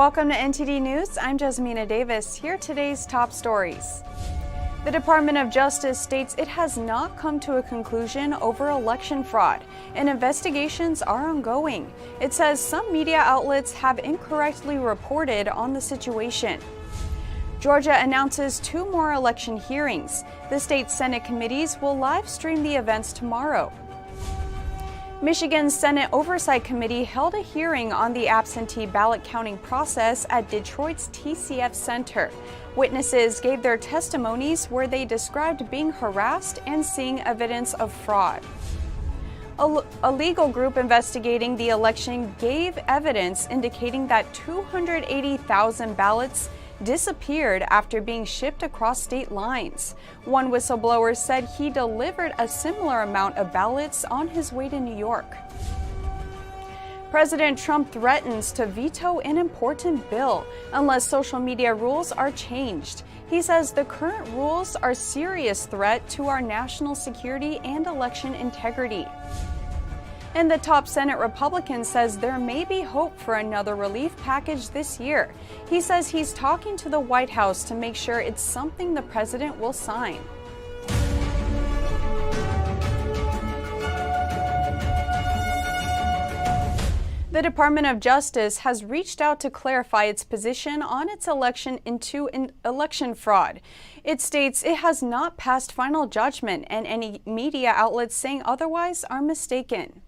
Welcome to NTD News. I'm Jasmina Davis. Here are today's top stories. The Department of Justice states it has not come to a conclusion over election fraud, and investigations are ongoing. It says some media outlets have incorrectly reported on the situation. Georgia announces 2 more election hearings. The state Senate committees will live stream the events tomorrow. Michigan's Senate Oversight Committee held a hearing on the absentee ballot counting process at Detroit's TCF Center. Witnesses gave their testimonies where they described being harassed and seeing evidence of fraud. A legal group investigating the election gave evidence indicating that 280,000 ballots disappeared after being shipped across state lines. One whistleblower said he delivered a similar amount of ballots on his way to New York. President Trump threatens to veto an important bill unless social media rules are changed. He says the current rules are a serious threat to our national security and election integrity. And the top Senate Republican says there may be hope for another relief package this year. He says he's talking to the White House to make sure it's something the president will sign. The Department of Justice has reached out to clarify its position on its election into election fraud. It states it has not passed final judgment, and any media outlets saying otherwise are mistaken.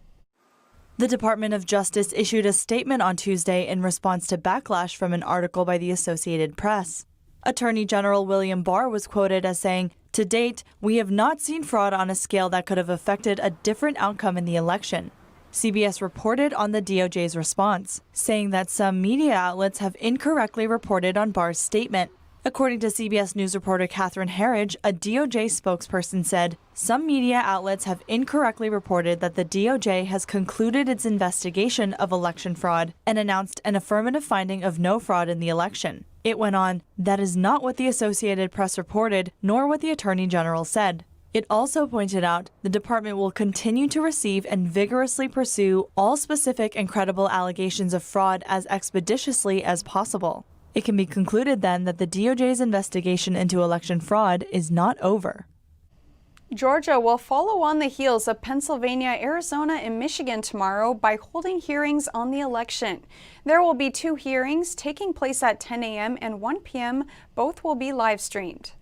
The Department of Justice issued a statement on Tuesday in response to backlash from an article by the Associated Press. Attorney General William Barr was quoted as saying, "To date, we have not seen fraud on a scale that could have affected a different outcome in the election." CBS reported on the DOJ's response, saying that some media outlets have incorrectly reported on Barr's statement. According to CBS News reporter Catherine Herridge, a DOJ spokesperson said, some media outlets have incorrectly reported that the DOJ has concluded its investigation of election fraud and announced an affirmative finding of no fraud in the election. It went on, "That is not what the Associated Press reported, nor what the Attorney General said." It also pointed out the department will continue to receive and vigorously pursue all specific and credible allegations of fraud as expeditiously as possible. It can be concluded then that the DOJ's investigation into election fraud is not over. Georgia will follow on the heels of Pennsylvania, Arizona, and Michigan tomorrow by holding hearings on the election. There will be 2 hearings taking place at 10 a.m. and 1 p.m. Both will be live streamed.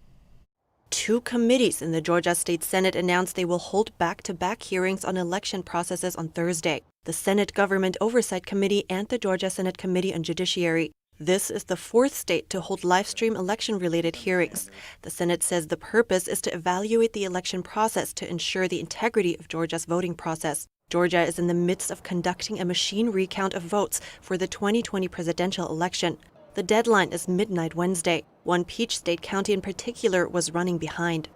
2 committees in the Georgia State Senate announced they will hold back-to-back hearings on election processes on Thursday. The Senate Government Oversight Committee and the Georgia Senate Committee on Judiciary. This is the 4th state to hold live-stream election-related hearings. The Senate says the purpose is to evaluate the election process to ensure the integrity of Georgia's voting process. Georgia is in the midst of conducting a machine recount of votes for the 2020 presidential election. The deadline is midnight Wednesday. One Peach State county in particular was running behind.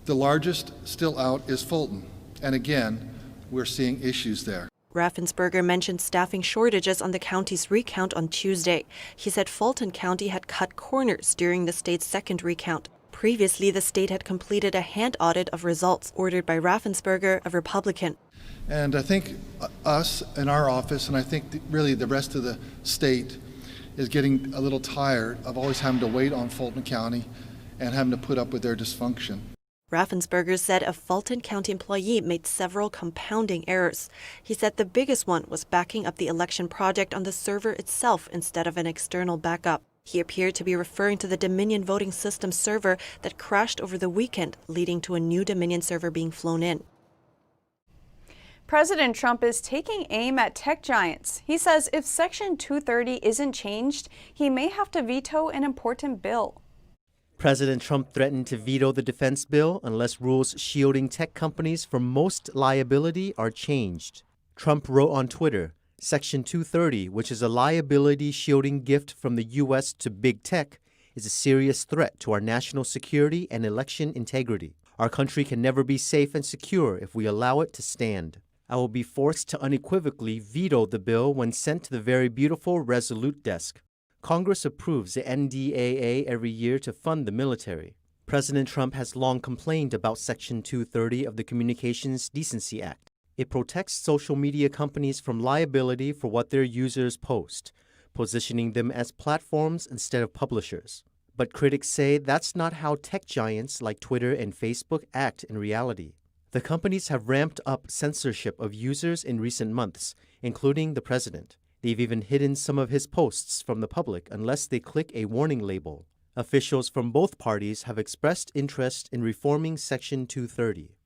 The largest still out is Fulton, and again, we're seeing issues there. Raffensperger mentioned staffing shortages on the county's recount on Tuesday. He said Fulton County had cut corners during the state's second recount. Previously, the state had completed a hand audit of results ordered by Raffensperger, a Republican. And I think us in our office, and I think really the rest of the state, is getting a little tired of always having to wait on Fulton County and having to put up with their dysfunction. Raffensperger said a Fulton County employee made several compounding errors. He said the biggest one was backing up the election project on the server itself instead of an external backup. He appeared to be referring to the Dominion voting system server that crashed over the weekend, leading to a new Dominion server being flown in. President Trump is taking aim at tech giants. He says if Section 230 isn't changed, he may have to veto an important bill. President Trump threatened to veto the defense bill unless rules shielding tech companies from most liability are changed. Trump wrote on Twitter, Section 230, which is a liability shielding gift from the U.S. to big tech, is a serious threat to our national security and election integrity. Our country can never be safe and secure if we allow it to stand. I will be forced to unequivocally veto the bill when sent to the very beautiful Resolute desk. Congress approves the NDAA every year to fund the military. President Trump has long complained about Section 230 of the Communications Decency Act. It protects social media companies from liability for what their users post, positioning them as platforms instead of publishers. But critics say that's not how tech giants like Twitter and Facebook act in reality. The companies have ramped up censorship of users in recent months, including the president. They've even hidden some of his posts from the public unless they click a warning label. Officials from both parties have expressed interest in reforming Section 230.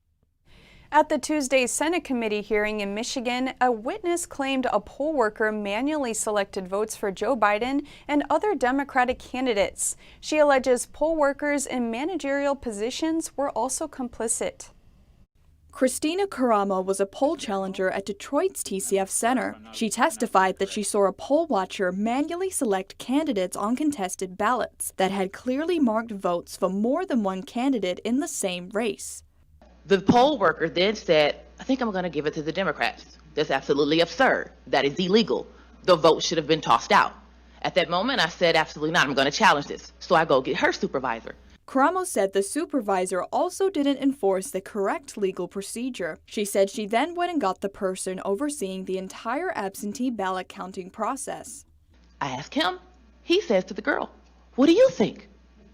At the Tuesday Senate committee hearing in Michigan, a witness claimed a poll worker manually selected votes for Joe Biden and other Democratic candidates. She alleges poll workers in managerial positions were also complicit. Christina Caramo was a poll challenger at Detroit's TCF Center. She testified that she saw a poll watcher manually select candidates on contested ballots that had clearly marked votes for more than one candidate in the same race. The poll worker then said, I think I'm going to give it to the Democrats. That's absolutely absurd. That is illegal. The vote should have been tossed out. At that moment, I said, absolutely not. I'm going to challenge this. So I go get her supervisor. Caramo said the supervisor also didn't enforce the correct legal procedure. She said she then went and got the person overseeing the entire absentee ballot counting process. I asked him. He says to the girl, what do you think?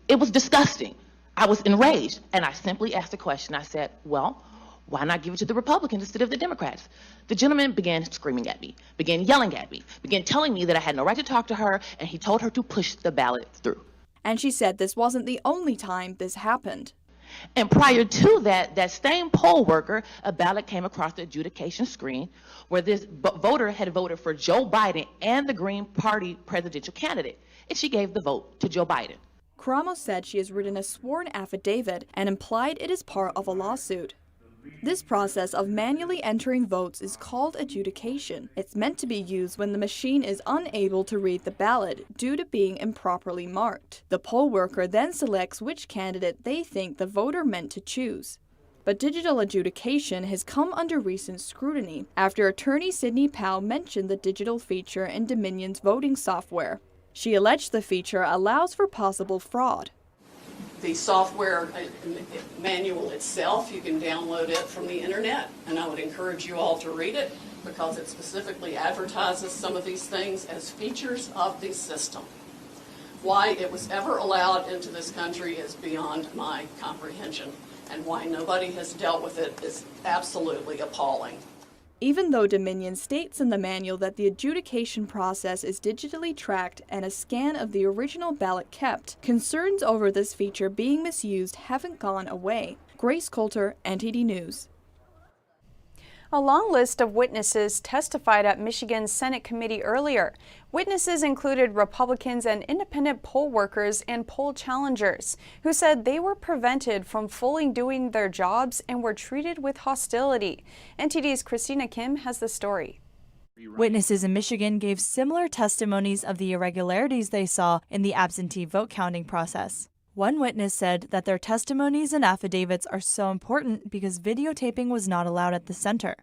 It was disgusting. I was enraged, and I simply asked a question. I said, well, why not give it to the Republicans instead of the Democrats? The gentleman began screaming at me, began yelling at me, began telling me that I had no right to talk to her, and he told her to push the ballot through. And she said this wasn't the only time this happened. And prior to that, that same poll worker, a ballot came across the adjudication screen where this voter had voted for Joe Biden and the Green Party presidential candidate, and she gave the vote to Joe Biden. Caramo said she has written a sworn affidavit and implied it is part of a lawsuit. This process of manually entering votes is called adjudication. It's meant to be used when the machine is unable to read the ballot due to being improperly marked. The poll worker then selects which candidate they think the voter meant to choose. But digital adjudication has come under recent scrutiny after attorney Sidney Powell mentioned the digital feature in Dominion's voting software. She alleged the feature allows for possible fraud. The software manual itself, you can download it from the internet, and I would encourage you all to read it because it specifically advertises some of these things as features of the system. Why it was ever allowed into this country is beyond my comprehension, and why nobody has dealt with it is absolutely appalling. Even though Dominion states in the manual that the adjudication process is digitally tracked and a scan of the original ballot kept, concerns over this feature being misused haven't gone away. Grace Coulter, NTD News. A long list of witnesses testified at Michigan's Senate committee earlier. Witnesses included Republicans and independent poll workers and poll challengers who said they were prevented from fully doing their jobs and were treated with hostility. NTD's Christina Kim has the story. Witnesses in Michigan gave similar testimonies of the irregularities they saw in the absentee vote counting process. One witness said that their testimonies and affidavits are so important because videotaping was not allowed at the center.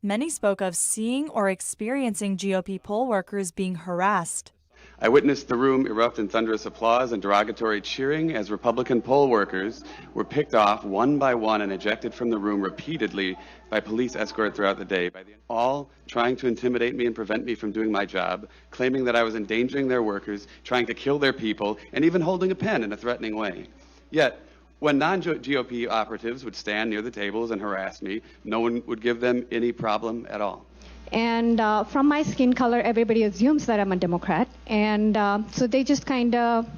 Many spoke of seeing or experiencing GOP poll workers being harassed. I witnessed the room erupt in thunderous applause and derogatory cheering as Republican poll workers were picked off one by one and ejected from the room repeatedly by police escort throughout the day, all trying to intimidate me and prevent me from doing my job, claiming that I was endangering their workers, trying to kill their people, and even holding a pen in a threatening way. Yet, when non-GOP operatives would stand near the tables and harass me, no one would give them any problem at all. And from my skin color, everybody assumes that I'm a Democrat. And so they just kind of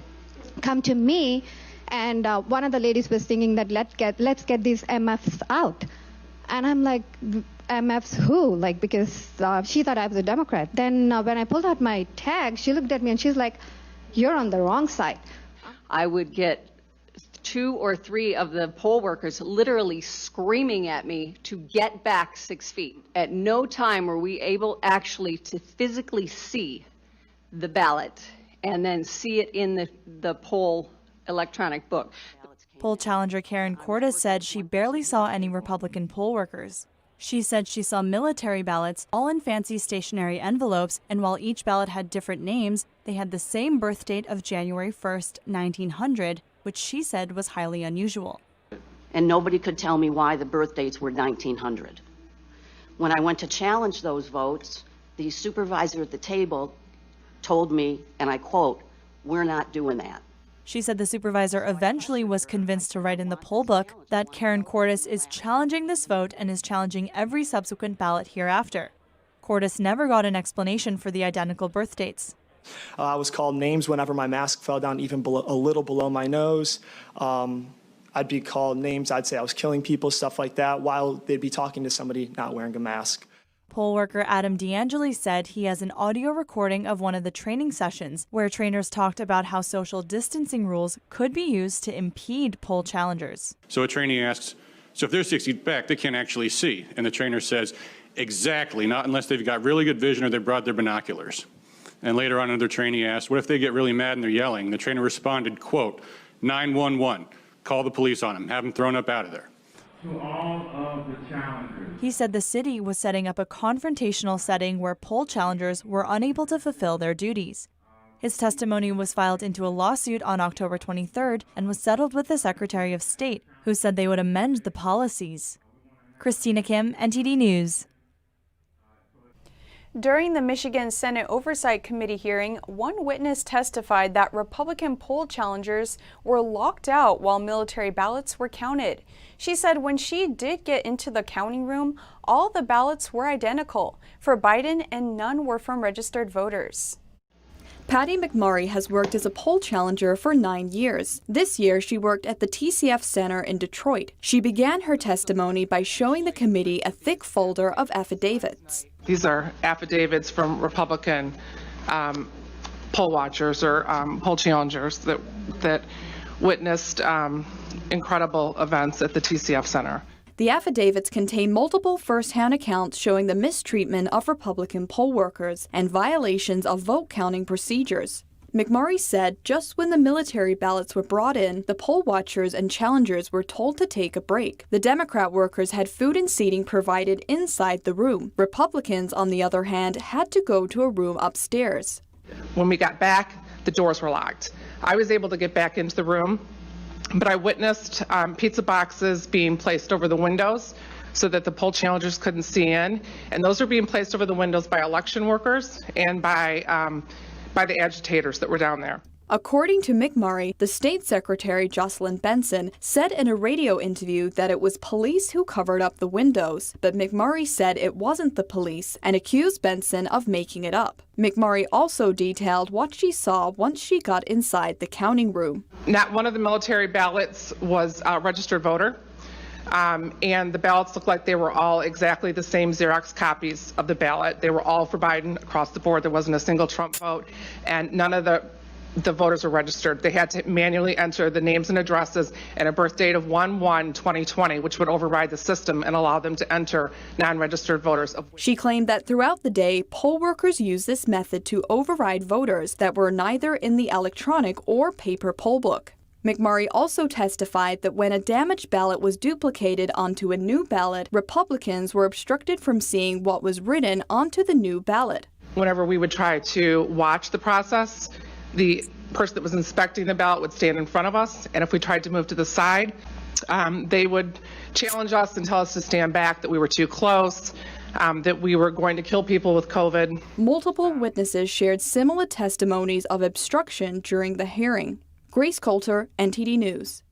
come to me. And one of the ladies was singing that let's get these MFs out. And I'm like, MFs who? Like, because she thought I was a Democrat. Then when I pulled out my tag, she looked at me and she's like, you're on the wrong side. I would get 2 or 3 of the poll workers literally screaming at me to get back 6 feet. At no time were we able actually to physically see the ballot and then see it in the poll electronic book. Poll challenger Karen Cordes said she barely saw any Republican poll workers. She said she saw military ballots, all in fancy stationery envelopes, and while each ballot had different names, they had the same birth date of January 1st, 1900, which she said was highly unusual. And nobody could tell me why the birth dates were 1900. When I went to challenge those votes, the supervisor at the table told me, and I quote, "We're not doing that." She said the supervisor eventually was convinced to write in the poll book that Karen Cordes is challenging this vote and is challenging every subsequent ballot hereafter. Cordes never got an explanation for the identical birth dates. I was called names whenever my mask fell down even a little below my nose. I'd be called names. I'd say I was killing people, stuff like that, while they'd be talking to somebody not wearing a mask. Poll worker Adam DeAngeli said he has an audio recording of one of the training sessions where trainers talked about how social distancing rules could be used to impede poll challengers. So a trainee asks, so if they're 6 feet back, they can't actually see. And the trainer says, exactly, not unless they've got really good vision or they brought their binoculars. And later on, another trainee asked, what if they get really mad and they're yelling? The trainer responded, quote, 911, call the police on them, have them thrown up out of there. To all of the challengers. He said the city was setting up a confrontational setting where poll challengers were unable to fulfill their duties. His testimony was filed into a lawsuit on October 23rd and was settled with the Secretary of State, who said they would amend the policies. Christina Kim, NTD News. During the Michigan Senate Oversight Committee hearing, one witness testified that Republican poll challengers were locked out while military ballots were counted. She said when she did get into the counting room, all the ballots were identical for Biden and none were from registered voters. Patty McMurray has worked as a poll challenger for 9 years. This year, she worked at the TCF Center in Detroit. She began her testimony by showing the committee a thick folder of affidavits. These are affidavits from Republican poll watchers or poll challengers that witnessed incredible events at the TCF Center. The affidavits contain multiple first-hand accounts showing the mistreatment of Republican poll workers and violations of vote counting procedures. McMurray said just when the military ballots were brought in, the poll watchers and challengers were told to take a break. The Democrat workers had food and seating provided inside the room. Republicans, on the other hand, had to go to a room upstairs. When we got back, the doors were locked. I was able to get back into the room, but I witnessed pizza boxes being placed over the windows so that the poll challengers couldn't see in. And those are being placed over the windows by election workers and by the agitators that were down there. According to McMurray, the state secretary, Jocelyn Benson, said in a radio interview that it was police who covered up the windows, but McMurray said it wasn't the police and accused Benson of making it up. McMurray also detailed what she saw once she got inside the counting room. Not one of the military ballots was a registered voter. And the ballots looked like they were all exactly the same Xerox copies of the ballot. They were all for Biden across the board. There wasn't a single Trump vote, and none of the voters were registered. They had to manually enter the names and addresses and a birth date of 1/1/2020, which would override the system and allow them to enter non-registered voters. She claimed that throughout the day, poll workers used this method to override voters that were neither in the electronic or paper poll book. McMurray also testified that when a damaged ballot was duplicated onto a new ballot, Republicans were obstructed from seeing what was written onto the new ballot. Whenever we would try to watch the process, the person that was inspecting the ballot would stand in front of us, and if we tried to move to the side, they would challenge us and tell us to stand back, that we were too close, that we were going to kill people with COVID. Multiple witnesses shared similar testimonies of obstruction during the hearing. Grace Coulter, NTD News.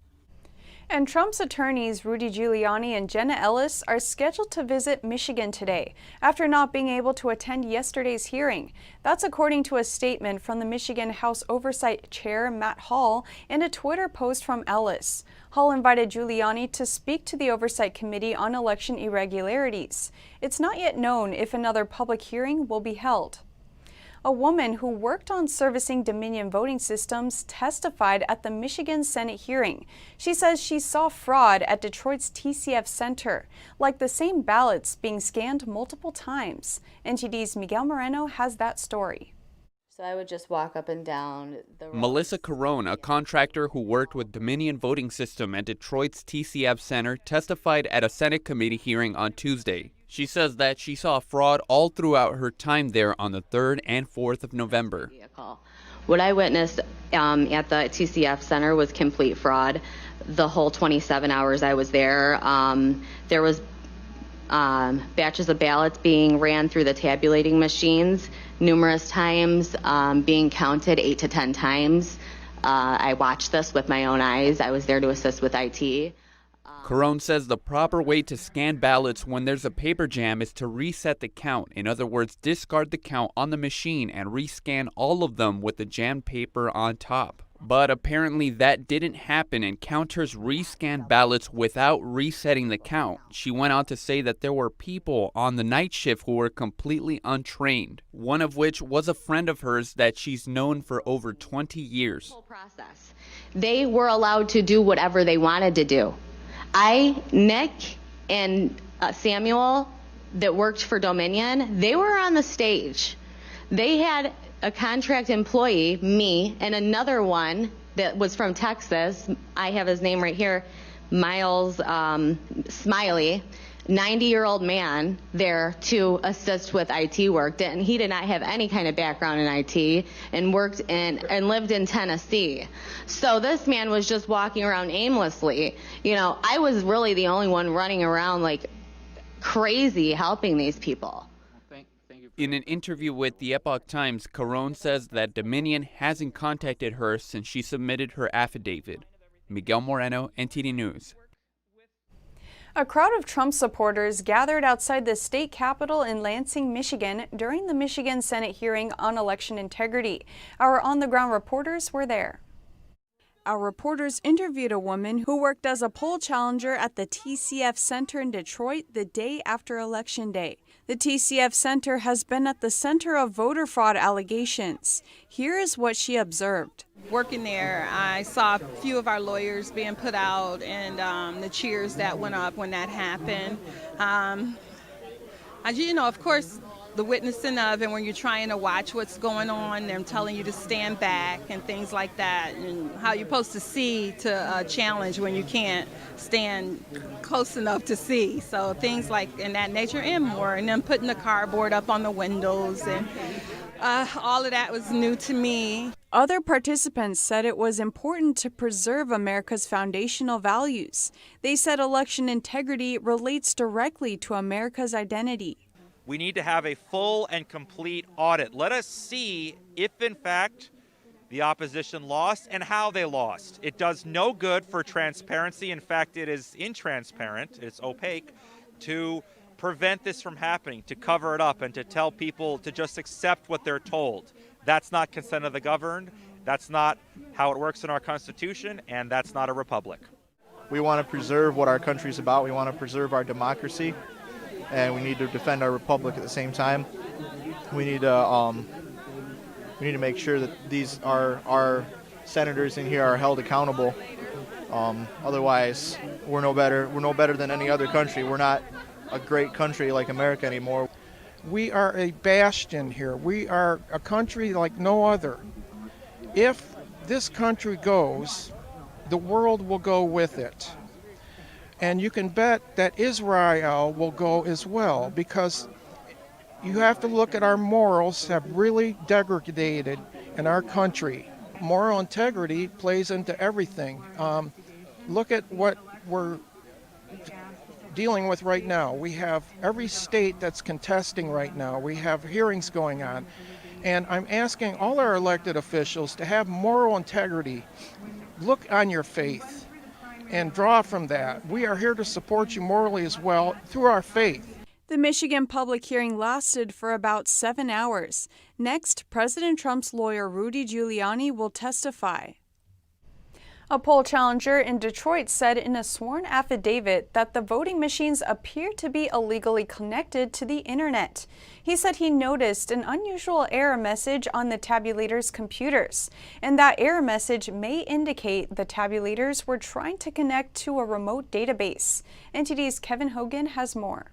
And Trump's attorneys Rudy Giuliani and Jenna Ellis are scheduled to visit Michigan today after not being able to attend yesterday's hearing. That's according to a statement from the Michigan House Oversight Chair Matt Hall and a Twitter post from Ellis. Hall invited Giuliani to speak to the Oversight Committee on election irregularities. It's not yet known if another public hearing will be held. A woman who worked on servicing Dominion voting systems testified at the Michigan Senate hearing. She says she saw fraud at Detroit's TCF Center, like the same ballots being scanned multiple times. NTD's Miguel Moreno has that story. So I would just walk up and down the rows. Melissa Carone, a contractor who worked with Dominion voting system at Detroit's TCF Center, testified at a Senate committee hearing on Tuesday. She says that she saw fraud all throughout her time there on the 3rd and 4th of November. What I witnessed at the TCF Center was complete fraud. The whole 27 hours I was there, there was batches of ballots being ran through the tabulating machines numerous times, being counted 8 to 10 times. I watched this with my own eyes. I was there to assist with IT. Carone says the proper way to scan ballots when there's a paper jam is to reset the count. In other words, discard the count on the machine and rescan all of them with the jammed paper on top. But apparently that didn't happen, and counters rescanned ballots without resetting the count. She went on to say that there were people on the night shift who were completely untrained, one of which was a friend of hers that she's known for over 20 years. They were allowed to do whatever they wanted to do. Nick, and Samuel that worked for Dominion, they were on the stage. They had a contract employee, me, and another one that was from Texas. I have his name right here, Miles Smiley, 90-year-old man there to assist with IT work. And he did not have any kind of background in IT and worked in and lived in Tennessee. So this man was just walking around aimlessly. You know, I was really the only one running around like crazy helping these people. In an interview with the Epoch Times, Carone says that Dominion hasn't contacted her since she submitted her affidavit. Miguel Moreno, NTD News. A crowd of Trump supporters gathered outside the state capitol in Lansing, Michigan during the Michigan Senate hearing on election integrity. Our on-the-ground reporters were there. Our reporters interviewed a woman who worked as a poll challenger at the TCF Center in Detroit the day after Election Day. The TCF Center has been at the center of voter fraud allegations. Here is what she observed. Working there, I saw a few of our lawyers being put out and the cheers that went up when that happened. You know, of course, the witnessing of and when you're trying to watch what's going on, them telling you to stand back and things like that, and how you're supposed to see to challenge when you can't stand close enough to see. So things like in that nature and more, and then putting the cardboard up on the windows and all of that was new to me. Other participants said it was important to preserve America's foundational values. They said election integrity relates directly to America's identity. We need to have a full and complete audit. Let us see if, in fact, the opposition lost and how they lost. It does no good for transparency. In fact, it is intransparent, it's opaque, to prevent this from happening, to cover it up and to tell people to just accept what they're told. That's not consent of the governed. That's not how it works in our Constitution, and that's not a republic. We want to preserve what our country's about. We want to preserve our democracy, and we need to defend our republic at the same time. We need to make sure that these our senators in here are held accountable. Otherwise, we're no better. We're no better than any other country. We're not a great country like America anymore. We are a bastion here. We are a country like no other. If this country goes, the world will go with it. And you can bet that Israel will go as well, because you have to look at our morals have really degraded in our country. Moral integrity plays into everything. Look at what we're dealing with right now. We have every state that's contesting right now. We have hearings going on. And I'm asking all our elected officials to have moral integrity. Look on your faith and draw from that. We are here to support you morally as well through our faith. The Michigan public hearing lasted for about 7 hours. Next, President Trump's lawyer Rudy Giuliani will testify. A poll challenger in Detroit said in a sworn affidavit that the voting machines appear to be illegally connected to the internet. He said he noticed an unusual error message on the tabulator's computers, and that error message may indicate the tabulators were trying to connect to a remote database. NTD's Kevin Hogan has more.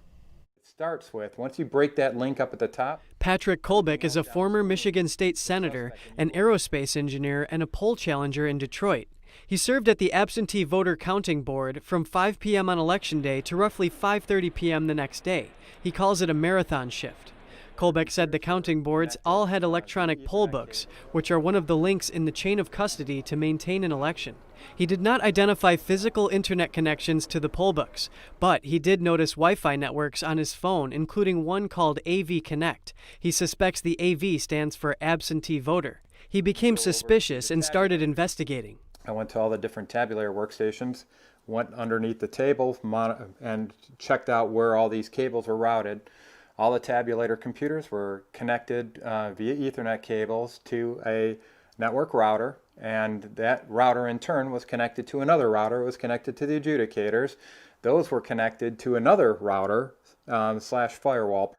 Starts with, once you break that link up at the top. Patrick Kolbeck is a former Michigan State Senator, an aerospace engineer, and a poll challenger in Detroit. He served at the absentee voter counting board from 5 p.m. on Election Day to roughly 5:30 p.m. the next day. He calls it a marathon shift. Kolbeck said the counting boards all had electronic poll books, which are one of the links in the chain of custody to maintain an election. He did not identify physical internet connections to the poll books, but he did notice Wi-Fi networks on his phone, including one called AV Connect. He suspects the AV stands for absentee voter. He became suspicious and started investigating. I went to all the different tabulator workstations, went underneath the table and checked out where all these cables were routed. All the tabulator computers were connected via Ethernet cables to a network router, and that router in turn was connected to another router. It was connected to the adjudicators. Those were connected to another router slash firewall.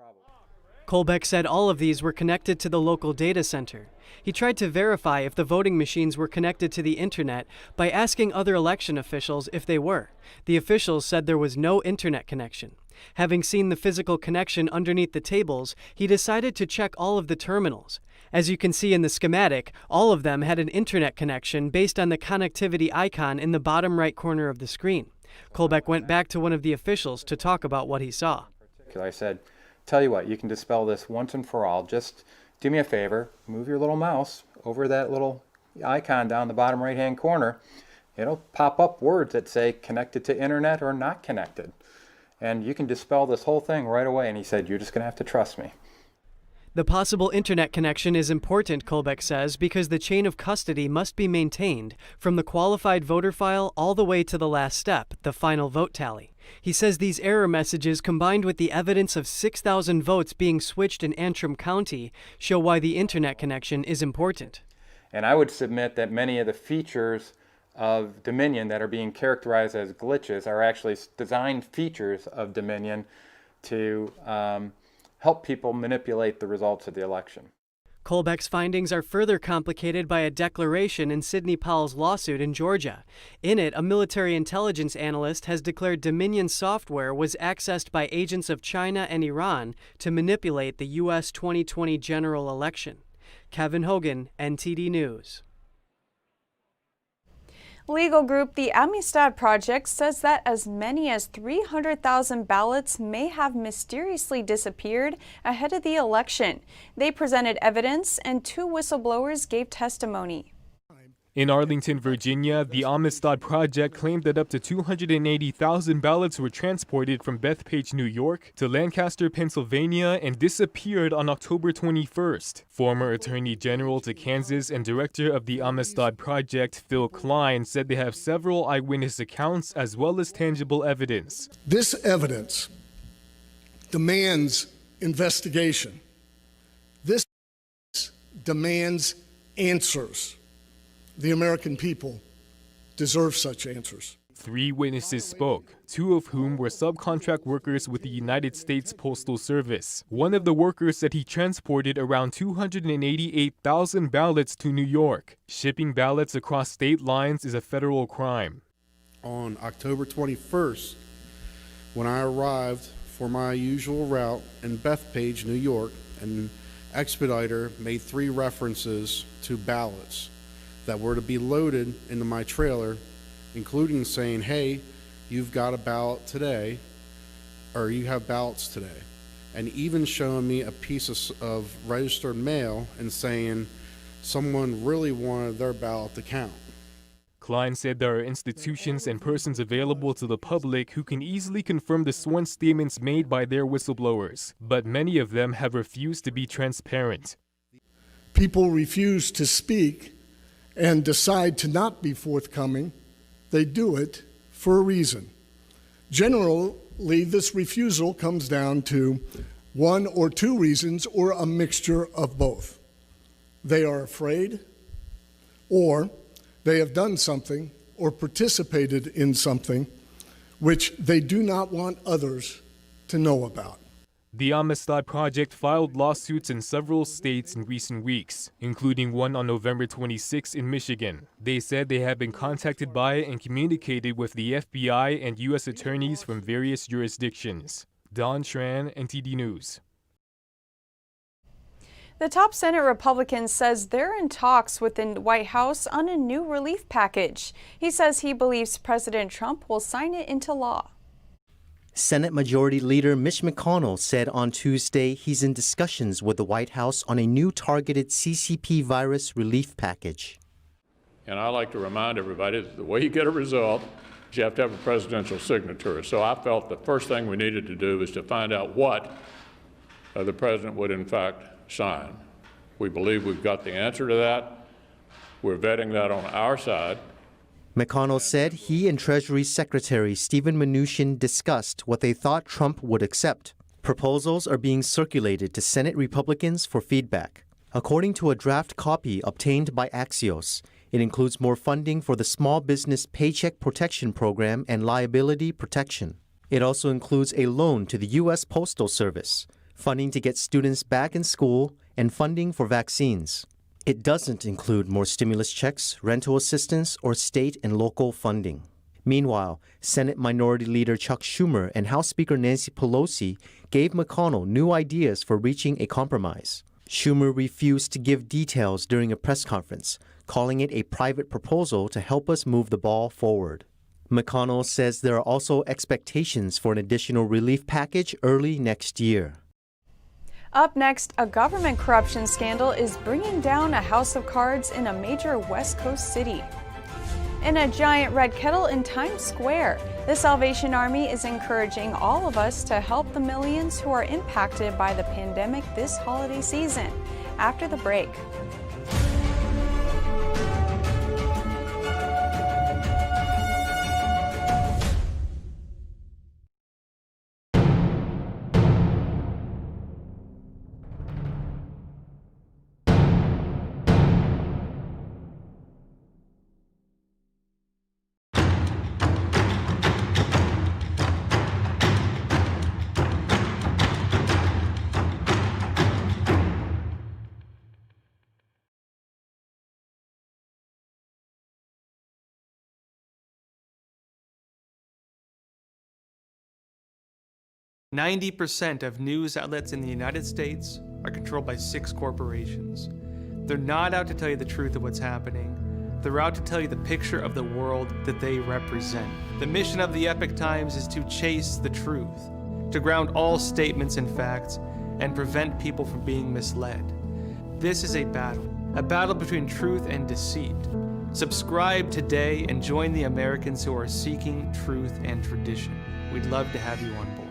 Kolbeck said all of these were connected to the local data center. He tried to verify if the voting machines were connected to the internet by asking other election officials if they were. The officials said there was no internet connection. Having seen the physical connection underneath the tables, he decided to check all of the terminals. As you can see in the schematic, all of them had an internet connection based on the connectivity icon in the bottom right corner of the screen. Kolbeck went back to one of the officials to talk about what he saw. I said, tell you what, you can dispel this once and for all. Just do me a favor, move your little mouse over that little icon down the bottom right-hand corner. It'll pop up words that say connected to internet or not connected. And you can dispel this whole thing right away. And he said, you're just going to have to trust me. The possible internet connection is important, Kolbeck says, because the chain of custody must be maintained from the qualified voter file all the way to the last step, the final vote tally. He says these error messages, combined with the evidence of 6,000 votes being switched in Antrim County, show why the internet connection is important. And I would submit that many of the features of Dominion that are being characterized as glitches are actually design features of Dominion to help people manipulate the results of the election. Kolbeck's findings are further complicated by a declaration in Sidney Powell's lawsuit in Georgia. In it, a military intelligence analyst has declared Dominion software was accessed by agents of China and Iran to manipulate the U.S. 2020 general election. Kevin Hogan, NTD News. Legal group the Amistad Project says that as many as 300,000 ballots may have mysteriously disappeared ahead of the election. They presented evidence and 2 whistleblowers gave testimony. In Arlington, Virginia, the Amistad Project claimed that up to 280,000 ballots were transported from Bethpage, New York to Lancaster, Pennsylvania and disappeared on October 21st. Former Attorney General to Kansas and director of the Amistad Project, Phil Klein, said they have several eyewitness accounts as well as tangible evidence. This evidence demands investigation. This demands answers. The American people deserve such answers. 3 witnesses spoke, 2 of whom were subcontract workers with the United States Postal Service. One of the workers said he transported around 288,000 ballots to New York. Shipping ballots across state lines is a federal crime. On October 21st, when I arrived for my usual route in Bethpage, New York, an expediter made 3 references to ballots that were to be loaded into my trailer, including saying, hey, you've got a ballot today, or you have ballots today, and even showing me a piece of registered mail and saying someone really wanted their ballot to count. Klein said there are institutions and persons available to the public who can easily confirm the sworn statements made by their whistleblowers, but many of them have refused to be transparent. People refuse to speak and decide to not be forthcoming. They do it for a reason. Generally, this refusal comes down to 1 or 2 reasons or a mixture of both. They are afraid, or they have done something or participated in something which they do not want others to know about. The Amistad Project filed lawsuits in several states in recent weeks, including one on November 26 in Michigan. They said they have been contacted by and communicated with the FBI and U.S. attorneys from various jurisdictions. Don Tran, NTD News. The top Senate Republican says they're in talks with the White House on a new relief package. He says he believes President Trump will sign it into law. Senate Majority Leader Mitch McConnell said on Tuesday he's in discussions with the White House on a new targeted CCP virus relief package. And I like to remind everybody that the way you get a result is you have to have a presidential signature. So I felt the first thing we needed to do is to find out what the president would in fact sign. We believe we've got the answer to that. We're vetting that on our side. McConnell said he and Treasury Secretary Steven Mnuchin discussed what they thought Trump would accept. Proposals are being circulated to Senate Republicans for feedback. According to a draft copy obtained by Axios, it includes more funding for the Small Business Paycheck Protection Program and liability protection. It also includes a loan to the U.S. Postal Service, funding to get students back in school, and funding for vaccines. It doesn't include more stimulus checks, rental assistance, or state and local funding. Meanwhile, Senate Minority Leader Chuck Schumer and House Speaker Nancy Pelosi gave McConnell new ideas for reaching a compromise. Schumer refused to give details during a press conference, calling it a private proposal to help us move the ball forward. McConnell says there are also expectations for an additional relief package early next year. Up next, a government corruption scandal is bringing down a house of cards in a major West Coast city. In a giant red kettle in Times Square, the Salvation Army is encouraging all of us to help the millions who are impacted by the pandemic this holiday season. After the break. %90 of news outlets in the United States are controlled by 6 corporations. They're not out to tell you the truth of what's happening. They're out to tell you the picture of the world that they represent. The mission of the Epoch Times is to chase the truth, to ground all statements in facts, and prevent people from being misled. This is a battle between truth and deceit. Subscribe today and join the Americans who are seeking truth and tradition. We'd love to have you on board.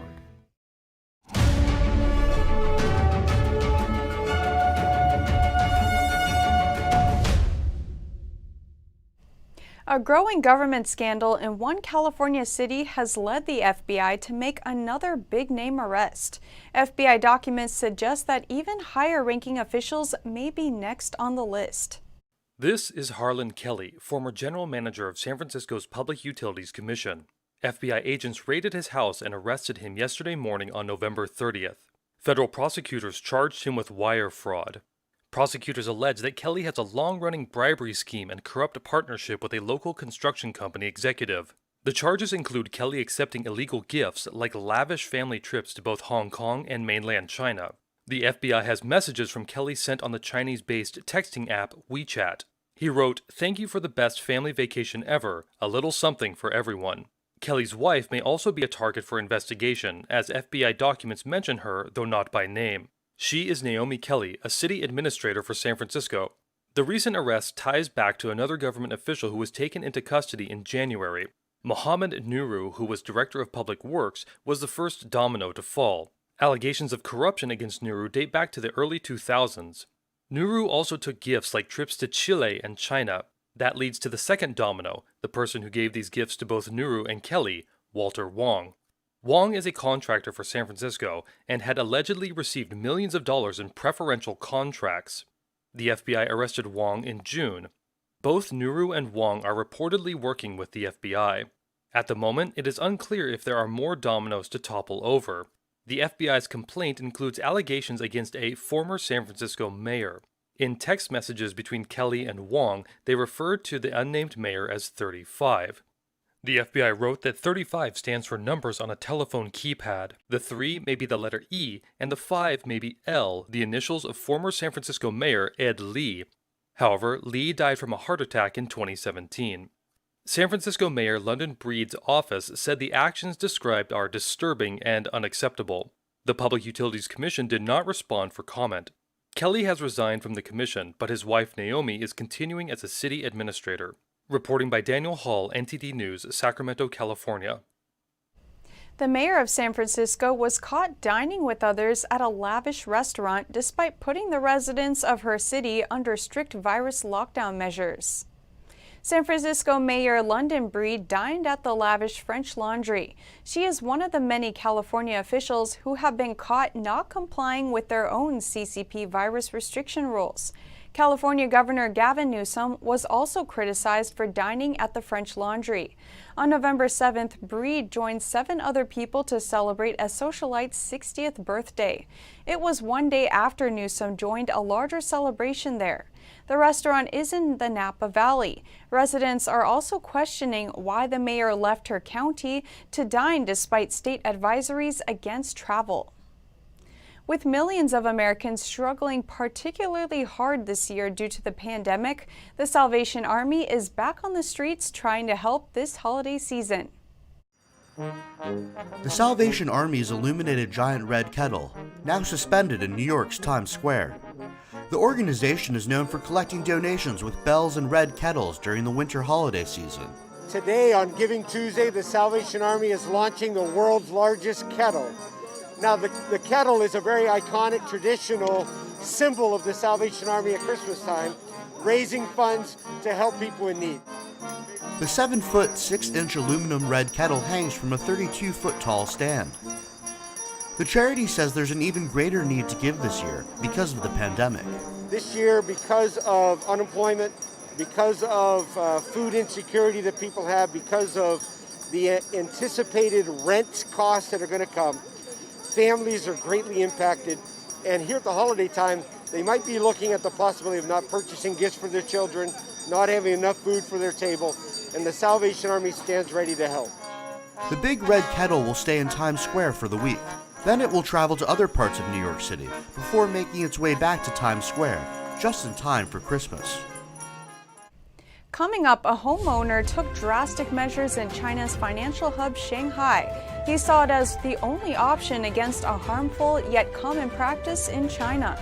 A growing government scandal in one California city has led the FBI to make another big-name arrest. FBI documents suggest that even higher-ranking officials may be next on the list. This is Harlan Kelly, former general manager of San Francisco's Public Utilities Commission. FBI agents raided his house and arrested him yesterday morning on November 30th. Federal prosecutors charged him with wire fraud. Prosecutors allege that Kelly has a long-running bribery scheme and corrupt partnership with a local construction company executive. The charges include Kelly accepting illegal gifts like lavish family trips to both Hong Kong and mainland China. The FBI has messages from Kelly sent on the Chinese-based texting app WeChat. He wrote, "Thank you for the best family vacation ever, a little something for everyone." Kelly's wife may also be a target for investigation, as FBI documents mention her, though not by name. She is Naomi Kelly, a city administrator for San Francisco. The recent arrest ties back to another government official who was taken into custody in January. Mohammed Nuru, who was director of public works, was the first domino to fall. Allegations of corruption against Nuru date back to the early 2000s. Nuru also took gifts like trips to Chile and China. That leads to the second domino, the person who gave these gifts to both Nuru and Kelly, Walter Wong. Wong is a contractor for San Francisco and had allegedly received millions of dollars in preferential contracts. The FBI arrested Wong in June. Both Nuru and Wong are reportedly working with the FBI. At the moment, it is unclear if there are more dominoes to topple over. The FBI's complaint includes allegations against a former San Francisco mayor. In text messages between Kelly and Wong, they referred to the unnamed mayor as 35. The FBI wrote that 35 stands for numbers on a telephone keypad. The 3 may be the letter E, and the 5 may be L, the initials of former San Francisco Mayor Ed Lee. However, Lee died from a heart attack in 2017. San Francisco Mayor London Breed's office said the actions described are disturbing and unacceptable. The Public Utilities Commission did not respond for comment. Kelly has resigned from the commission, but his wife Naomi is continuing as a city administrator. Reporting by Daniel Hall, NTD News, Sacramento, California. The mayor of San Francisco was caught dining with others at a lavish restaurant despite putting the residents of her city under strict virus lockdown measures. San Francisco Mayor London Breed dined at the lavish French Laundry. She is one of the many California officials who have been caught not complying with their own CCP virus restriction rules. California Governor Gavin Newsom was also criticized for dining at the French Laundry. On November 7th, Breed joined 7 other people to celebrate a socialite's 60th birthday. It was one day after Newsom joined a larger celebration there. The restaurant is in the Napa Valley. Residents are also questioning why the mayor left her county to dine despite state advisories against travel. With millions of Americans struggling particularly hard this year due to the pandemic, the Salvation Army is back on the streets trying to help this holiday season. The Salvation Army's illuminated giant red kettle, now suspended in New York's Times Square. The organization is known for collecting donations with bells and red kettles during the winter holiday season. Today on Giving Tuesday, the Salvation Army is launching the world's largest kettle. Now, the kettle is a very iconic, traditional symbol of the Salvation Army at Christmas time, raising funds to help people in need. The 7-foot, 6-inch aluminum red kettle hangs from a 32-foot tall stand. The charity says there's an even greater need to give this year because of the pandemic. This year, because of unemployment, because of food insecurity that people have, because of the anticipated rent costs that are going to come, families are greatly impacted. And here at the holiday time, they might be looking at the possibility of not purchasing gifts for their children, not having enough food for their table, and the Salvation Army stands ready to help. The big red kettle will stay in Times Square for the week. Then it will travel to other parts of New York City before making its way back to Times Square, just in time for Christmas. Coming up, a homeowner took drastic measures in China's financial hub, Shanghai. He saw it as the only option against a harmful yet common practice in China.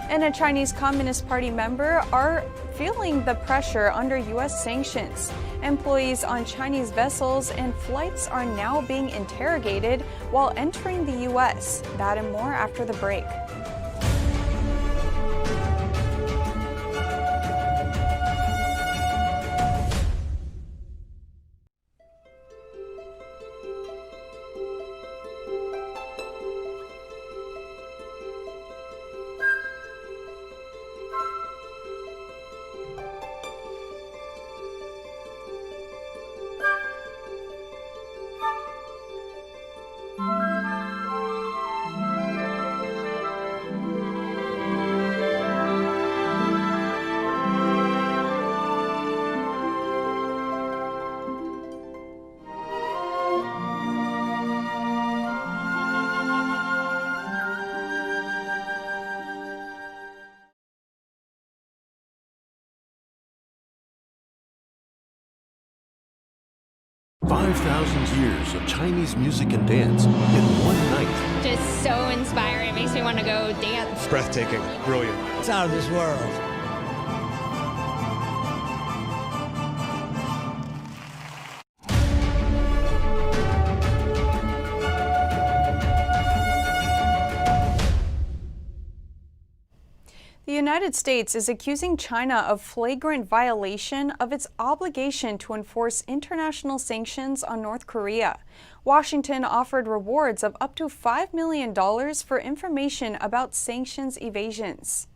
And a Chinese Communist Party member are feeling the pressure under U.S. sanctions. Employees on Chinese vessels and flights are now being interrogated while entering the U.S. That and more after the break. Years of Chinese music and dance in one night. Just so inspiring. It makes me want to go dance. Breathtaking, brilliant. It's out of this world. The United States is accusing China of flagrant violation of its obligation to enforce international sanctions on North Korea. Washington offered rewards of up to $5 million for information about sanctions evasions.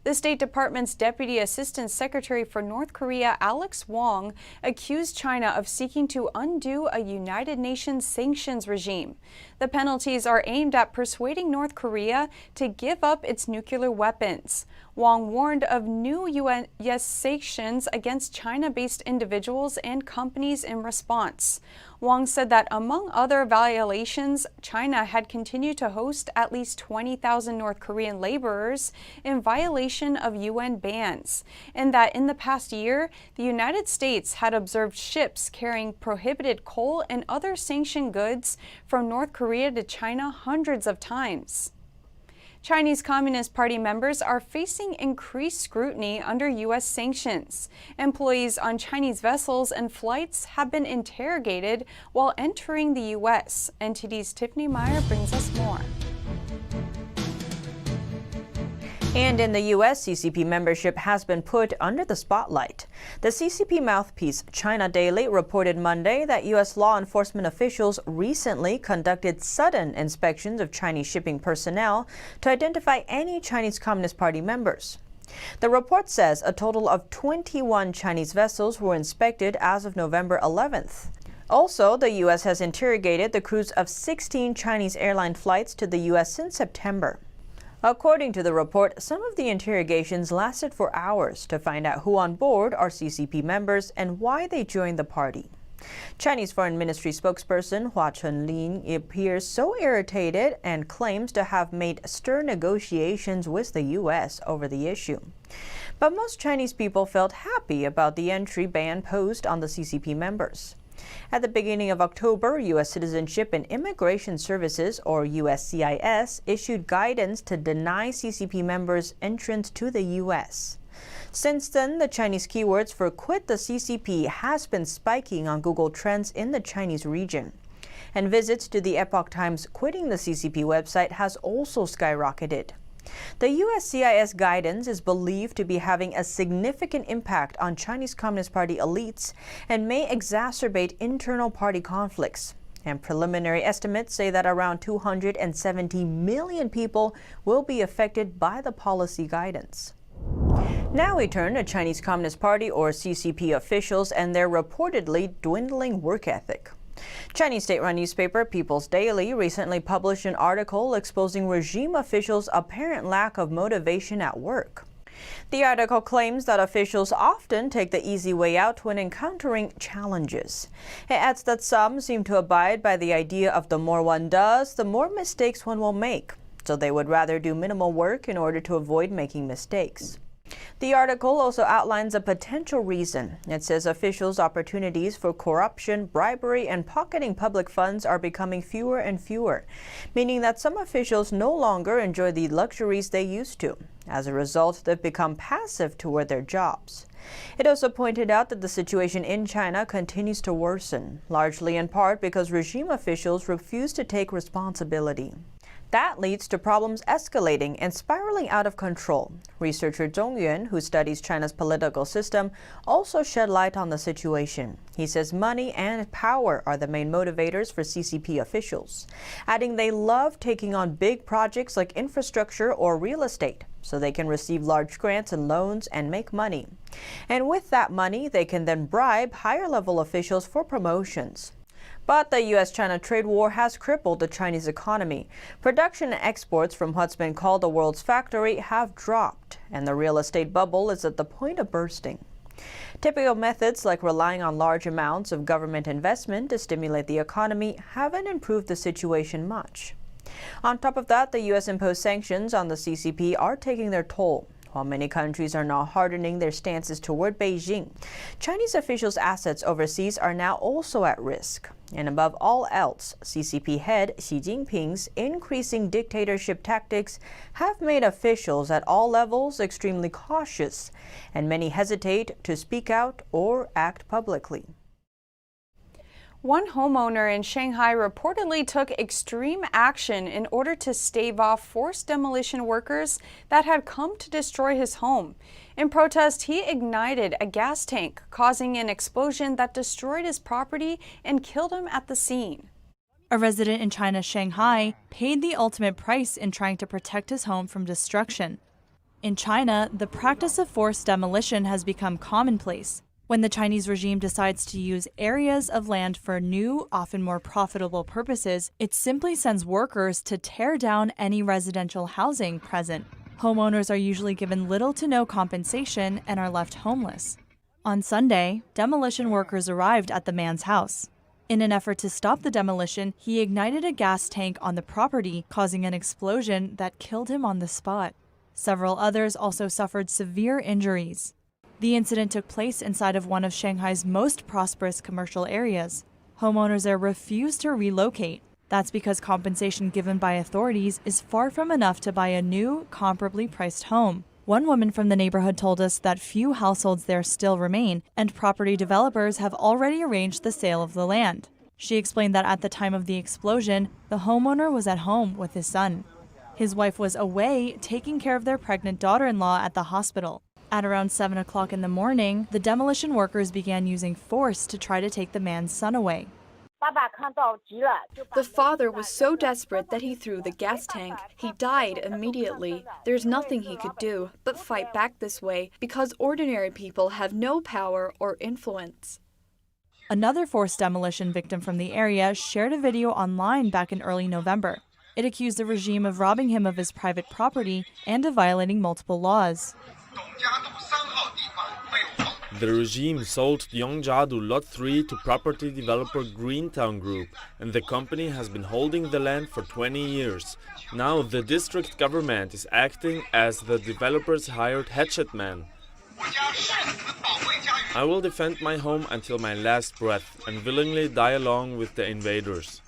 The State Department's Deputy Assistant Secretary for North Korea, Alex Wong, accused China of seeking to undo a United Nations sanctions regime. The penalties are aimed at persuading North Korea to give up its nuclear weapons. Wang warned of new U.S. sanctions against China-based individuals and companies in response. Wang said that among other violations, China had continued to host at least 20,000 North Korean laborers in violation of UN bans, and that in the past year, the United States had observed ships carrying prohibited coal and other sanctioned goods from North Korea to China hundreds of times. Chinese Communist Party members are facing increased scrutiny under U.S. sanctions. Employees on Chinese vessels and flights have been interrogated while entering the U.S. NTD's Tiffany Meyer brings us more. And in the U.S., CCP membership has been put under the spotlight. The CCP mouthpiece China Daily reported Monday that U.S. law enforcement officials recently conducted sudden inspections of Chinese shipping personnel to identify any Chinese Communist Party members. The report says a total of 21 Chinese vessels were inspected as of November 11th. Also, the U.S. has interrogated the crews of 16 Chinese airline flights to the U.S. since September. According to the report, some of the interrogations lasted for hours to find out who on board are CCP members and why they joined the party. Chinese Foreign Ministry spokesperson Hua Chunlin appears so irritated and claims to have made stern negotiations with the U.S. over the issue. But most Chinese people felt happy about the entry ban posed on the CCP members. At the beginning of October, U.S. Citizenship and Immigration Services, or USCIS, issued guidance to deny CCP members entrance to the U.S. Since then, the Chinese keywords for quit the CCP has been spiking on Google Trends in the Chinese region. And visits to the Epoch Times quitting the CCP website has also skyrocketed. The USCIS guidance is believed to be having a significant impact on Chinese Communist Party elites and may exacerbate internal party conflicts. And preliminary estimates say that around 270 million people will be affected by the policy guidance. Now we turn to Chinese Communist Party or CCP officials and their reportedly dwindling work ethic. Chinese state-run newspaper People's Daily recently published an article exposing regime officials' apparent lack of motivation at work. The article claims that officials often take the easy way out when encountering challenges. It adds that some seem to abide by the idea of the more one does, the more mistakes one will make. So they would rather do minimal work in order to avoid making mistakes. The article also outlines a potential reason. It says officials' opportunities for corruption, bribery, and pocketing public funds are becoming fewer and fewer, meaning that some officials no longer enjoy the luxuries they used to. As a result, they've become passive toward their jobs. It also pointed out that the situation in China continues to worsen, largely in part because regime officials refuse to take responsibility. That leads to problems escalating and spiraling out of control. Researcher Zhong Yuan, who studies China's political system, also shed light on the situation. He says money and power are the main motivators for CCP officials, adding they love taking on big projects like infrastructure or real estate, so they can receive large grants and loans and make money. And with that money, they can then bribe higher-level officials for promotions. But the U.S.-China trade war has crippled the Chinese economy. Production and exports from what's been called the world's factory have dropped, and the real estate bubble is at the point of bursting. Typical methods like relying on large amounts of government investment to stimulate the economy haven't improved the situation much. On top of that, the U.S. imposed sanctions on the CCP are taking their toll. While many countries are now hardening their stances toward Beijing, Chinese officials' assets overseas are now also at risk. And above all else, CCP head Xi Jinping's increasing dictatorship tactics have made officials at all levels extremely cautious, and many hesitate to speak out or act publicly. One homeowner in Shanghai reportedly took extreme action in order to stave off forced demolition workers that had come to destroy his home. In protest, he ignited a gas tank, causing an explosion that destroyed his property and killed him at the scene. A resident in China's Shanghai paid the ultimate price in trying to protect his home from destruction. In China, the practice of forced demolition has become commonplace. When the Chinese regime decides to use areas of land for new, often more profitable purposes, it simply sends workers to tear down any residential housing present. Homeowners are usually given little to no compensation and are left homeless. On Sunday, demolition workers arrived at the man's house. In an effort to stop the demolition, he ignited a gas tank on the property, causing an explosion that killed him on the spot. Several others also suffered severe injuries. The incident took place inside of one of Shanghai's most prosperous commercial areas. Homeowners there refuse to relocate. That's because compensation given by authorities is far from enough to buy a new, comparably priced home. One woman from the neighborhood told us that few households there still remain, and property developers have already arranged the sale of the land. She explained that at the time of the explosion, the homeowner was at home with his son. His wife was away taking care of their pregnant daughter-in-law at the hospital. At around 7 o'clock in the morning, the demolition workers began using force to try to take the man's son away. The father was so desperate that he threw the gas tank. He died immediately. There's nothing he could do but fight back this way because ordinary people have no power or influence. Another forced demolition victim from the area shared a video online back in early November. It accused the regime of robbing him of his private property and of violating multiple laws. The regime sold Yongjiadu Lot 3 to property developer Greentown Group, and the company has been holding the land for 20 years. Now the district government is acting as the developer's hired hatchet man. I will defend my home until my last breath and willingly die along with the invaders.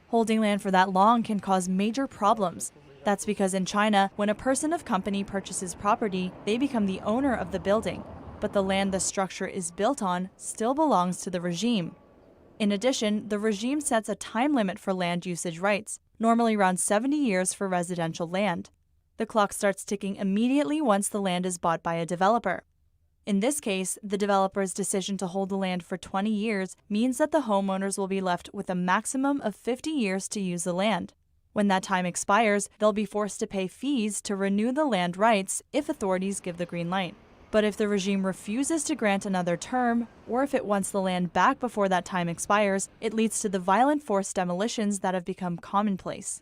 Holding land for that long can cause major problems. That's because in China, when a person of company purchases property, they become the owner of the building. But the land the structure is built on still belongs to the regime. In addition, the regime sets a time limit for land usage rights, normally around 70 years for residential land. The clock starts ticking immediately once the land is bought by a developer. In this case, the developer's decision to hold the land for 20 years means that the homeowners will be left with a maximum of 50 years to use the land. When that time expires, they'll be forced to pay fees to renew the land rights if authorities give the green light. But if the regime refuses to grant another term, or if it wants the land back before that time expires, it leads to the violent forced demolitions that have become commonplace.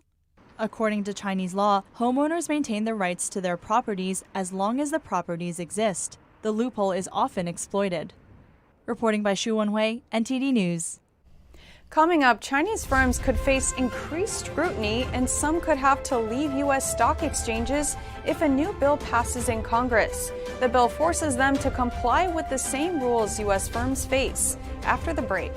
According to Chinese law, homeowners maintain their rights to their properties as long as the properties exist. The loophole is often exploited. Reporting by Xu Wenhui, NTD News. Coming up, Chinese firms could face increased scrutiny and some could have to leave U.S. stock exchanges if a new bill passes in Congress. The bill forces them to comply with the same rules U.S. firms face. After the break.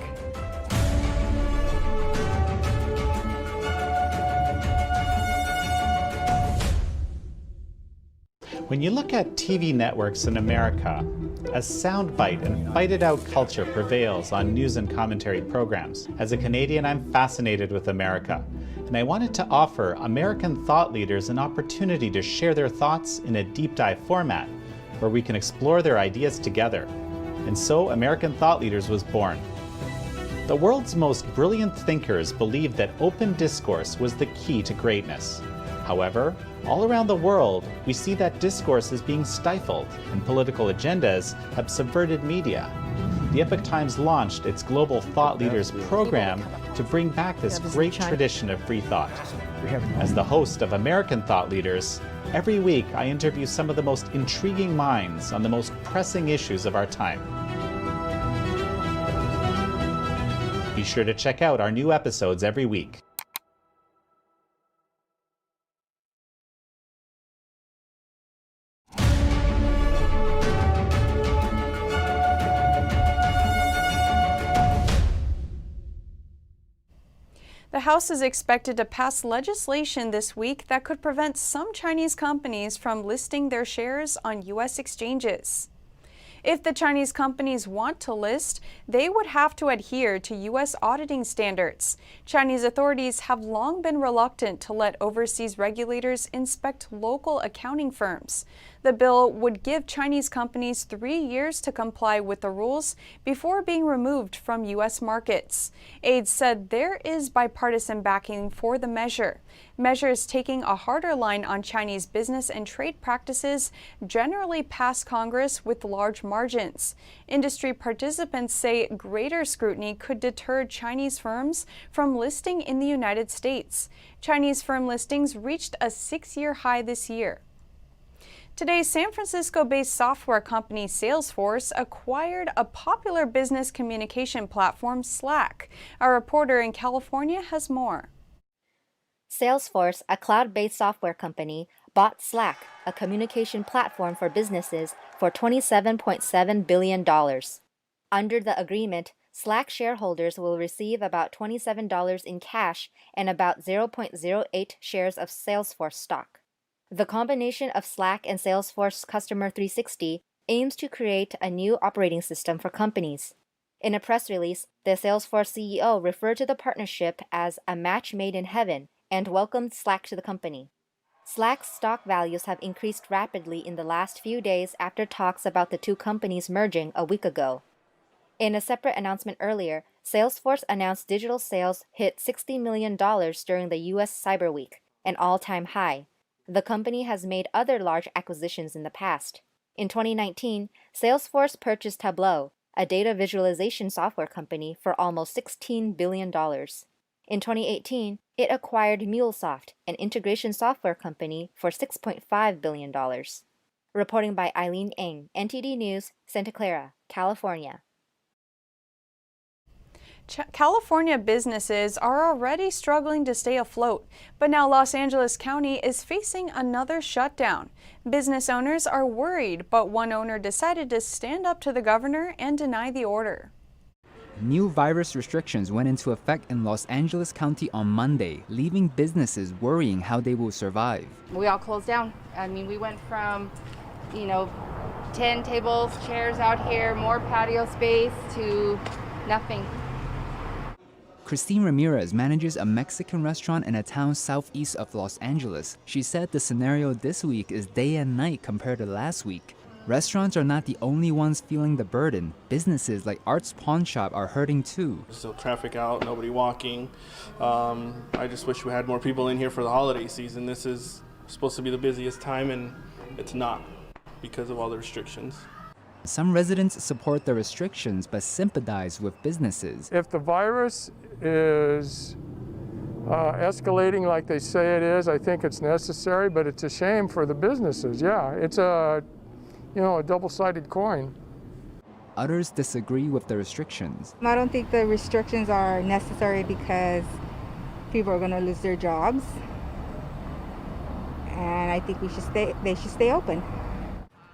When you look at TV networks in America, a soundbite and fight-it-out culture prevails on news and commentary programs. As a Canadian, I'm fascinated with America, and I wanted to offer American thought leaders an opportunity to share their thoughts in a deep dive format, where we can explore their ideas together. And so American Thought Leaders was born. The world's most brilliant thinkers believed that open discourse was the key to greatness. However, all around the world, we see that discourse is being stifled and political agendas have subverted media. The Epoch Times launched its Global Thought Leaders program to bring back this great tradition of free thought. As the host of American Thought Leaders, every week I interview some of the most intriguing minds on the most pressing issues of our time. Be sure to check out our new episodes every week. The House is expected to pass legislation this week that could prevent some Chinese companies from listing their shares on U.S. exchanges. If the Chinese companies want to list, they would have to adhere to U.S. auditing standards. Chinese authorities have long been reluctant to let overseas regulators inspect local accounting firms. The bill would give Chinese companies 3 years to comply with the rules before being removed from U.S. markets. Aides said there is bipartisan backing for the measure. Measures taking a harder line on Chinese business and trade practices generally pass Congress with large margins. Industry participants say greater scrutiny could deter Chinese firms from listing in the United States. Chinese firm listings reached a 6-year high this year. Today, San Francisco-based software company Salesforce acquired a popular business communication platform, Slack. Our reporter in California has more. Salesforce, a cloud-based software company, bought Slack, a communication platform for businesses, for $27.7 billion. Under the agreement, Slack shareholders will receive about $27 in cash and about 0.08 shares of Salesforce stock. The combination of Slack and Salesforce Customer 360 aims to create a new operating system for companies. In a press release, the Salesforce CEO referred to the partnership as a match made in heaven and welcomed Slack to the company. Slack's stock values have increased rapidly in the last few days after talks about the two companies merging a week ago. In a separate announcement earlier, Salesforce announced digital sales hit $60 million during the U.S. Cyber Week, an all-time high. The company has made other large acquisitions in the past. In 2019, Salesforce purchased Tableau, a data visualization software company, for almost $16 billion. In 2018, it acquired MuleSoft, an integration software company, for $6.5 billion. Reporting by Eileen Ng, NTD News, Santa Clara, California. California businesses are already struggling to stay afloat, but now Los Angeles County is facing another shutdown. Business owners are worried, but one owner decided to stand up to the governor and deny the order. New virus restrictions went into effect in Los Angeles County on Monday, leaving businesses worrying how they will survive. We all closed down. I mean, we went from, 10 tables, chairs out here, more patio space, to nothing. Christine Ramirez manages a Mexican restaurant in a town southeast of Los Angeles. She said the scenario this week is day and night compared to last week. Restaurants are not the only ones feeling the burden. Businesses like Art's Pawn Shop are hurting too. Still traffic out, nobody walking. I just wish we had more people in here for the holiday season. This is supposed to be the busiest time, and it's not because of all the restrictions. Some residents support the restrictions but sympathize with businesses. If the virus is escalating like they say it is, I think it's necessary, but it's a shame for the businesses. Yeah, it's a double-sided coin. Others disagree with the restrictions. I don't think the restrictions are necessary because people are going to lose their jobs, and I think they should stay open.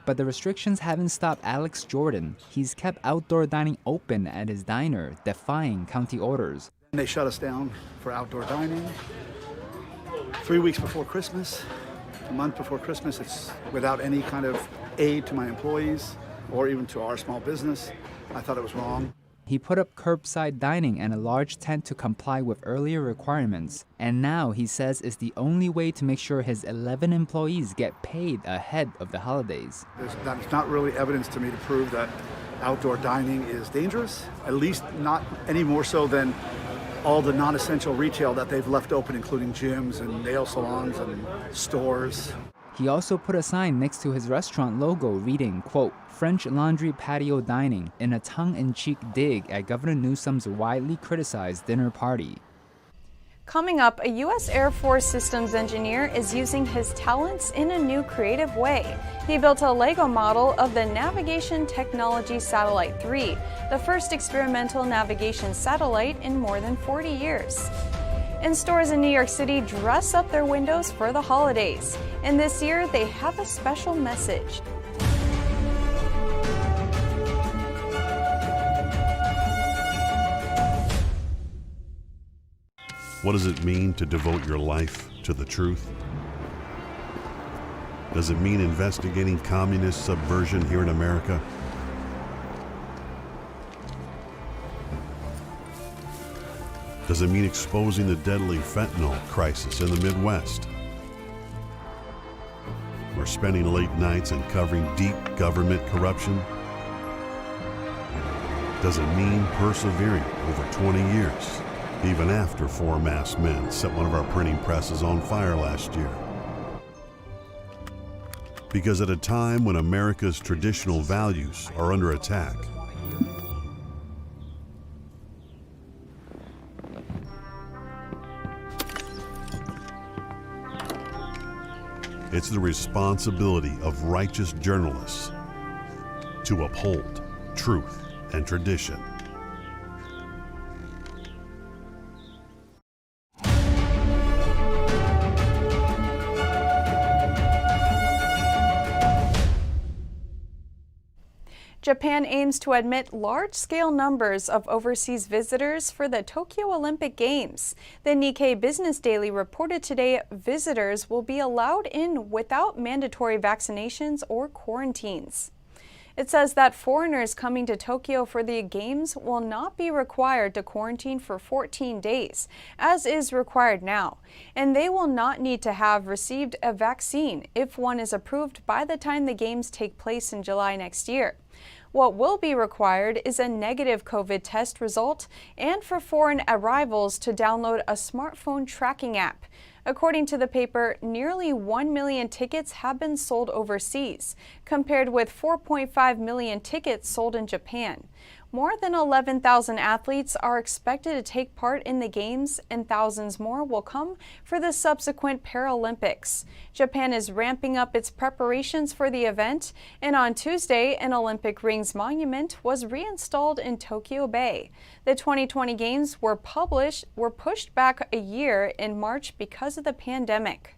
But the restrictions haven't stopped Alex Jordan. He's kept outdoor dining open at his diner, defying county orders. They shut us down for outdoor dining 3 weeks before Christmas, a month before Christmas. It's without any kind of aid to my employees or even to our small business. I thought it was wrong. He put up curbside dining and a large tent to comply with earlier requirements. And now he says is the only way to make sure his 11 employees get paid ahead of the holidays. That's not really evidence to me to prove that outdoor dining is dangerous, at least not any more so than all the non-essential retail that they've left open, including gyms and nail salons and stores. He also put a sign next to his restaurant logo reading, quote, French Laundry Patio Dining, in a tongue-in-cheek dig at Governor Newsom's widely criticized dinner party. Coming up, a U.S. Air Force systems engineer is using his talents in a new creative way. He built a Lego model of the Navigation Technology Satellite 3, the first experimental navigation satellite in more than 40 years. And stores in New York City dress up their windows for the holidays. And this year, they have a special message. What does it mean to devote your life to the truth? Does it mean investigating communist subversion here in America? Does it mean exposing the deadly fentanyl crisis in the Midwest? Or spending late nights uncovering deep government corruption? Does it mean persevering over 20 years, even after 4 masked men set one of our printing presses on fire last year? Because at a time when America's traditional values are under attack, It's the responsibility of righteous journalists to uphold truth and tradition. Japan aims to admit large-scale numbers of overseas visitors for the Tokyo Olympic Games. The Nikkei Business Daily reported today visitors will be allowed in without mandatory vaccinations or quarantines. It says that foreigners coming to Tokyo for the Games will not be required to quarantine for 14 days, as is required now, and they will not need to have received a vaccine if one is approved by the time the Games take place in July next year. What will be required is a negative COVID test result and for foreign arrivals to download a smartphone tracking app. According to the paper, nearly 1 million tickets have been sold overseas, compared with 4.5 million tickets sold in Japan. More than 11,000 athletes are expected to take part in the Games, and thousands more will come for the subsequent Paralympics. Japan is ramping up its preparations for the event, and on Tuesday, an Olympic rings monument was reinstalled in Tokyo Bay. The 2020 Games were pushed back a year in March because of the pandemic.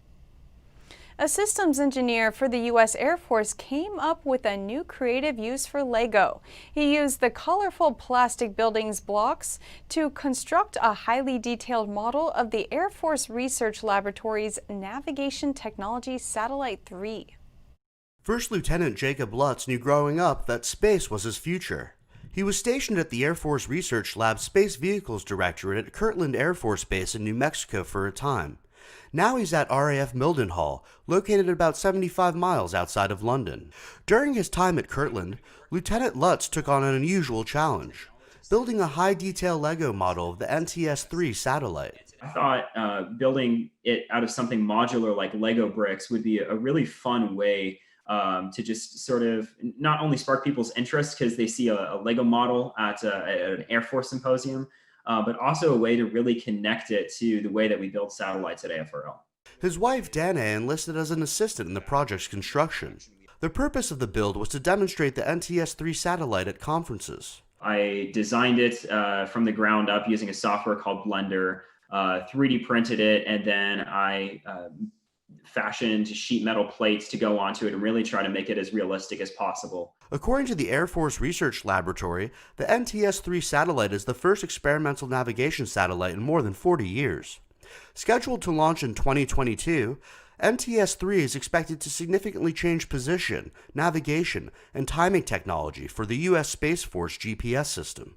A systems engineer for the U.S. Air Force came up with a new creative use for Lego. He used the colorful plastic buildings blocks to construct a highly detailed model of the Air Force Research Laboratory's Navigation Technology Satellite 3. First Lieutenant Jacob Lutz knew growing up that space was his future. He was stationed at the Air Force Research Lab Space Vehicles Directorate at Kirtland Air Force Base in New Mexico for a time. Now he's at RAF Mildenhall, located about 75 miles outside of London. During his time at Kirtland, Lieutenant Lutz took on an unusual challenge, building a high-detail Lego model of the NTS-3 satellite. I thought building it out of something modular like Lego bricks would be a really fun way to just sort of not only spark people's interest because they see a Lego model at an Air Force symposium, but also a way to really connect it to the way that we build satellites at AFRL. His wife, Dana, enlisted as an assistant in the project's construction. The purpose of the build was to demonstrate the NTS-3 satellite at conferences. I designed it from the ground up using a software called Blender, 3D printed it, and then I fashioned sheet metal plates to go onto it and really try to make it as realistic as possible. According to the Air Force Research Laboratory, the NTS-3 satellite is the first experimental navigation satellite in more than 40 years. Scheduled to launch in 2022, NTS-3 is expected to significantly change position, navigation, and timing technology for the U.S. Space Force GPS system.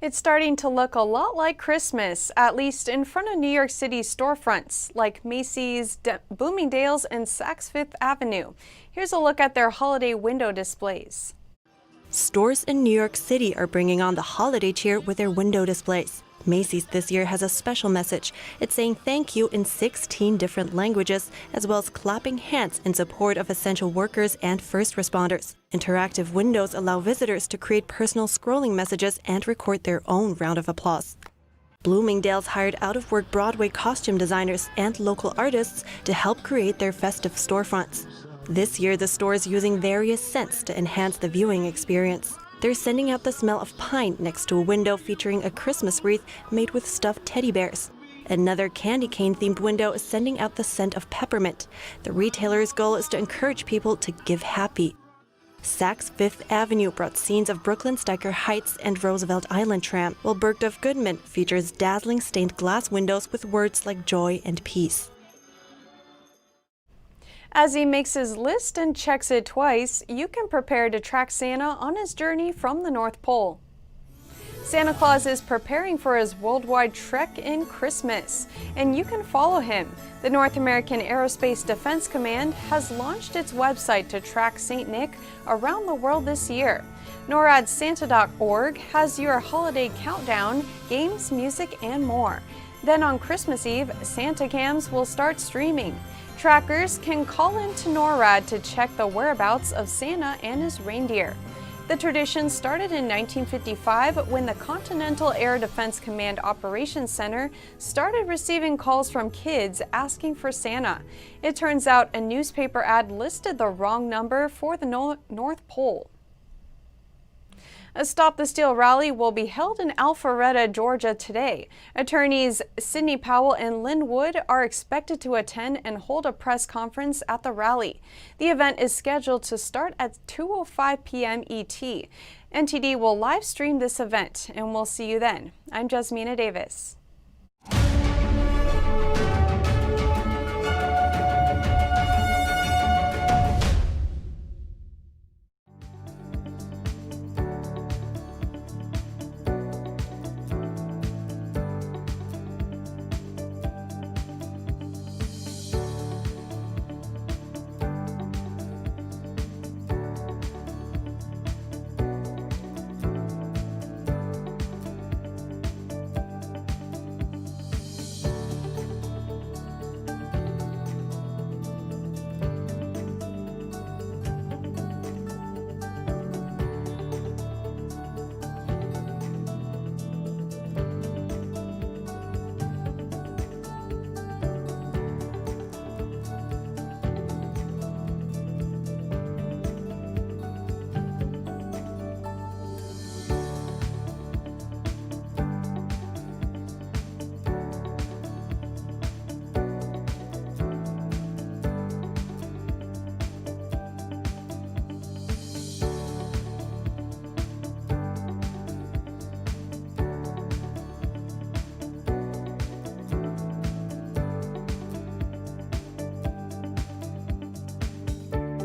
It's starting to look a lot like Christmas, at least in front of New York City's storefronts, like Macy's, Bloomingdale's, and Saks Fifth Avenue. Here's a look at their holiday window displays. Stores in New York City are bringing on the holiday cheer with their window displays. Macy's this year has a special message. It's saying thank you in 16 different languages, as well as clapping hands in support of essential workers and first responders. Interactive windows allow visitors to create personal scrolling messages and record their own round of applause. Bloomingdale's hired out-of-work Broadway costume designers and local artists to help create their festive storefronts. This year, the store is using various scents to enhance the viewing experience. They're sending out the smell of pine next to a window featuring a Christmas wreath made with stuffed teddy bears. Another candy cane-themed window is sending out the scent of peppermint. The retailer's goal is to encourage people to give happy. Saks Fifth Avenue brought scenes of Brooklyn's Steiker Heights and Roosevelt Island tram, while Bergdorf Goodman features dazzling stained glass windows with words like joy and peace. As he makes his list and checks it twice, you can prepare to track Santa on his journey from the North Pole. Santa Claus is preparing for his worldwide trek in Christmas, and you can follow him. The North American Aerospace Defense Command has launched its website to track St. Nick around the world this year. NORADSanta.org has your holiday countdown, games, music, and more. Then on Christmas Eve, Santa cams will start streaming. Trackers can call into NORAD to check the whereabouts of Santa and his reindeer. The tradition started in 1955 when the Continental Air Defense Command Operations Center started receiving calls from kids asking for Santa. It turns out a newspaper ad listed the wrong number for the North Pole. A Stop the Steal rally will be held in Alpharetta, Georgia today. Attorneys Sidney Powell and Lynn Wood are expected to attend and hold a press conference at the rally. The event is scheduled to start at 2:05 p.m. ET. NTD will live stream this event, and we'll see you then. I'm Jasmina Davis.